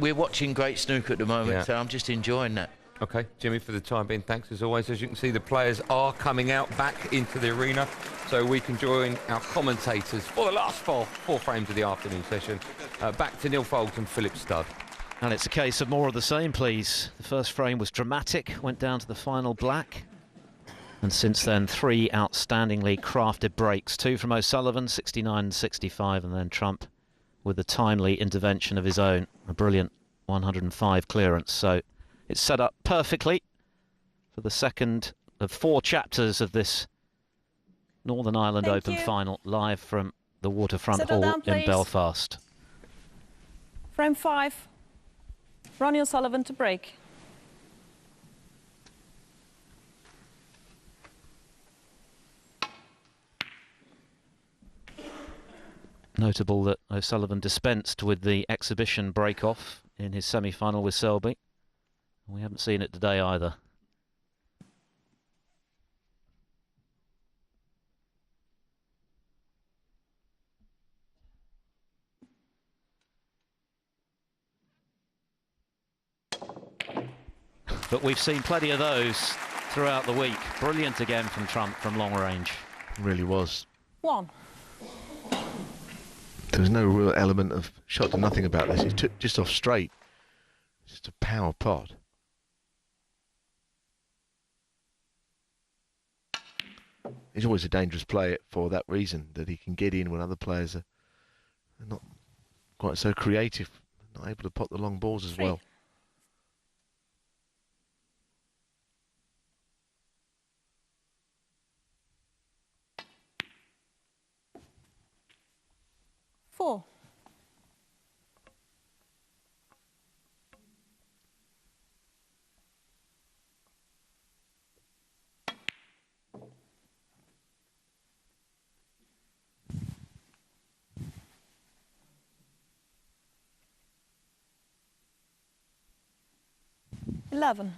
we're watching great snooker at the moment, so I'm just enjoying that. Okay, Jimmy, for the time being, thanks as always. As you can see, the players are coming out back into the arena, so we can join our commentators for the last four frames of the afternoon session. Back to Neil Foulds and Philip Studd. And it's a case of more of the same, please. The first frame was dramatic, went down to the final black. And since then, 3 outstandingly crafted breaks. 2 from O'Sullivan, 69 and 65, and then Trump with a timely intervention of his own. A brilliant 105 clearance. So it's set up perfectly for the second of 4 chapters of this Northern Ireland Open final, live from the Waterfront Settle Hall down, in Belfast. Frame 5. Ronnie O'Sullivan to break. Notable that O'Sullivan dispensed with the exhibition break-off in his semi-final with Selby. We haven't seen it today either. But we've seen plenty of those throughout the week. Brilliant again from Trump from long range. Really was. 1. There was no real element of shot to nothing about this. He took just off straight. Just a power pot. He's always a dangerous player for that reason, that he can get in when other players are not quite so creative, not able to pot the long balls as well. 4. Eleven.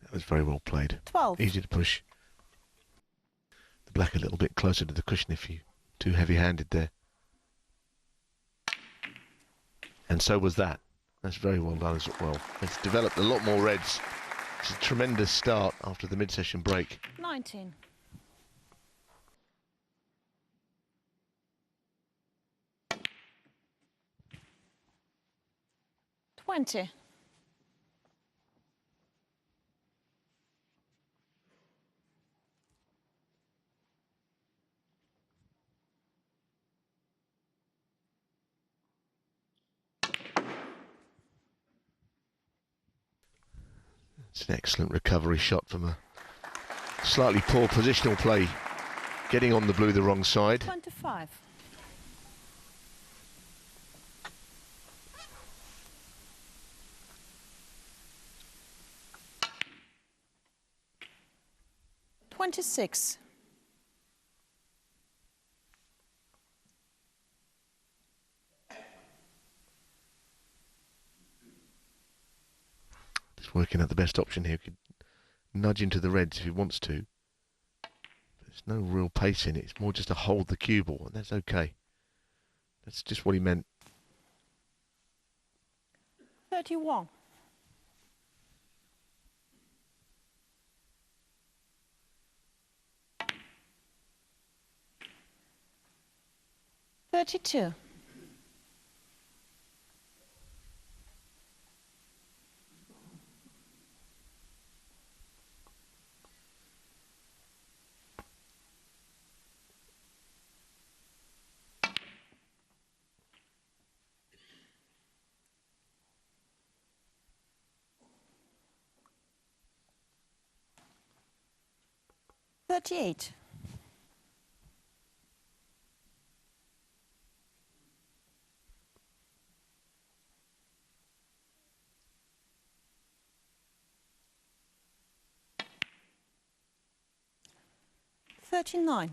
That was very well played. 12. Easy to push. The black a little bit closer to the cushion if you too heavy-handed there. And so was that. That's very well done as well. It's developed a lot more reds. It's a tremendous start after the mid-session break. 19. $20. It's an excellent recovery shot from a slightly poor positional play, getting on the blue the wrong side. 25. $26. Just working out the best option here. Could nudge into the reds if he wants to. But there's no real pace in it. It's more just to hold the cue ball, and that's okay. That's just what he meant. 31. $32. $38. $39.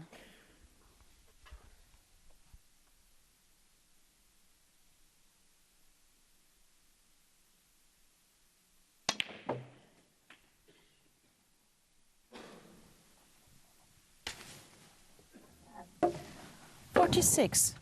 46.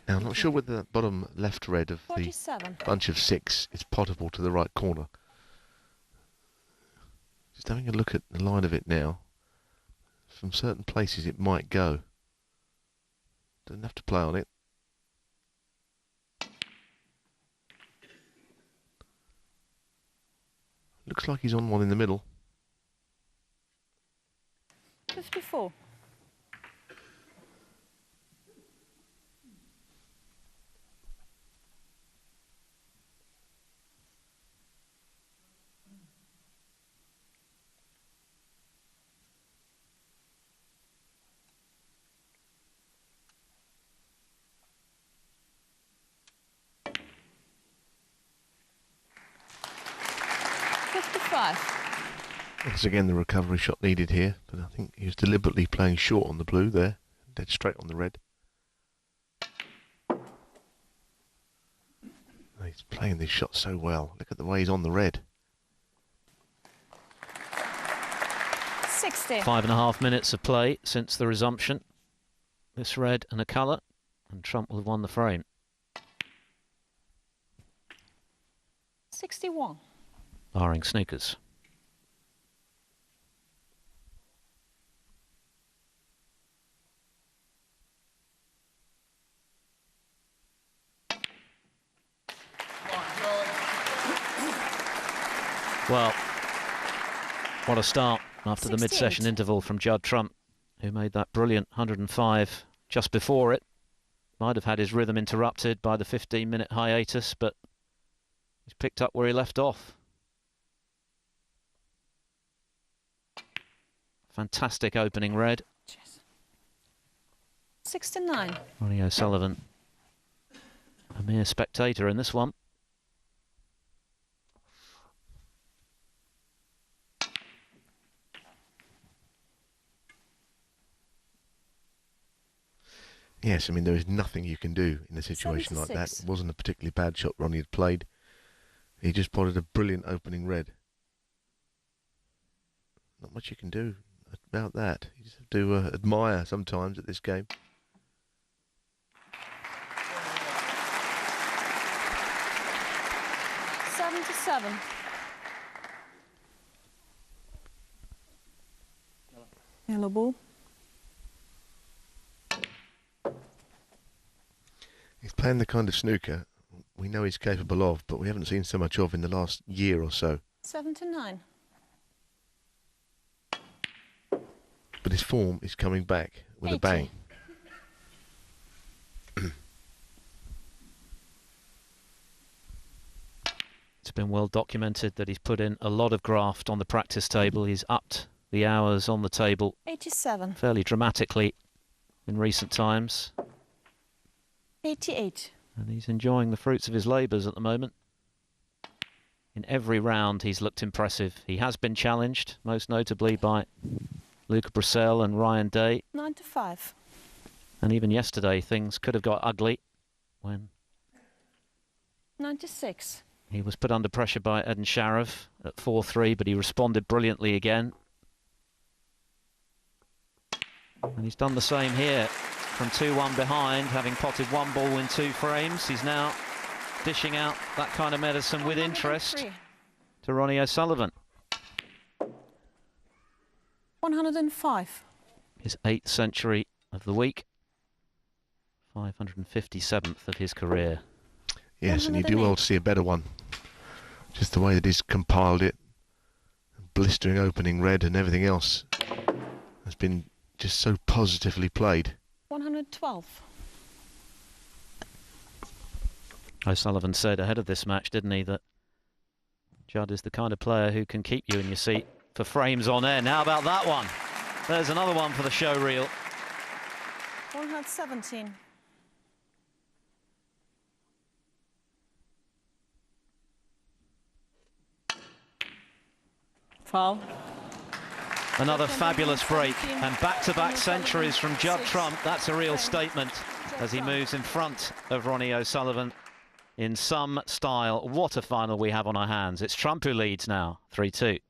Now, I'm not sure whether that bottom left red of the 47. bunch of 6 is potable to the right corner. Just having a look at the line of it now. From certain places it might go. Don't have to play on it. Looks like he's on one in the middle. 54. Once again, the recovery shot needed here, but I think he was deliberately playing short on the blue there, dead straight on the red. He's playing this shot so well. Look at the way he's on the red. 60. 5.5 minutes of play since the resumption. This red and a colour, and Trump will have won the frame. 61. Barring snookers. Well, what a start after the 68. mid-session interval from Judd Trump, who made that brilliant 105 just before it. Might have had his rhythm interrupted by the 15-minute hiatus, but he's picked up where he left off. Fantastic opening red. 69. Ronnie O'Sullivan, a mere spectator in this one. Yes, I mean, there is nothing you can do in a situation like that. 76. It wasn't a particularly bad shot Ronnie had played. He just potted a brilliant opening red. Not much you can do about that. You just have to admire sometimes at this game. Seven. Yellow ball. He's playing the kind of snooker we know he's capable of, but we haven't seen so much of in the last year or so. 79. But his form is coming back with 80. a bang. It's been well documented that he's put in a lot of graft on the practice table. He's upped the hours on the table 87. fairly dramatically in recent times. 88. And he's enjoying the fruits of his labours at the moment. In every round he's looked impressive. He has been challenged, most notably by Luca Brissell and Ryan Day. 95. And even yesterday things could have got ugly when 96. he was put under pressure by Eden Sharaf at 4-3, but he responded brilliantly again. And he's done the same here from 2-1 behind, having potted one ball in 2 frames. He's now dishing out that kind of medicine with interest 103. to Ronnie O'Sullivan. 105. His 8th century of the week, 557th of his career. Yes, and you do well to see a better one. Just the way that he's compiled it. Blistering opening red and everything else has been just so positively played. 112. O'Sullivan said ahead of this match, didn't he, that Judd is the kind of player who can keep you in your seat for frames on end. How about that one? There's another one for the show reel. 117. Foul. Another fabulous break, and back-to-back centuries from Judd Trump. That's a real statement as he moves in front of Ronnie O'Sullivan in some style. What a final we have on our hands. It's Trump who leads now, 3-2.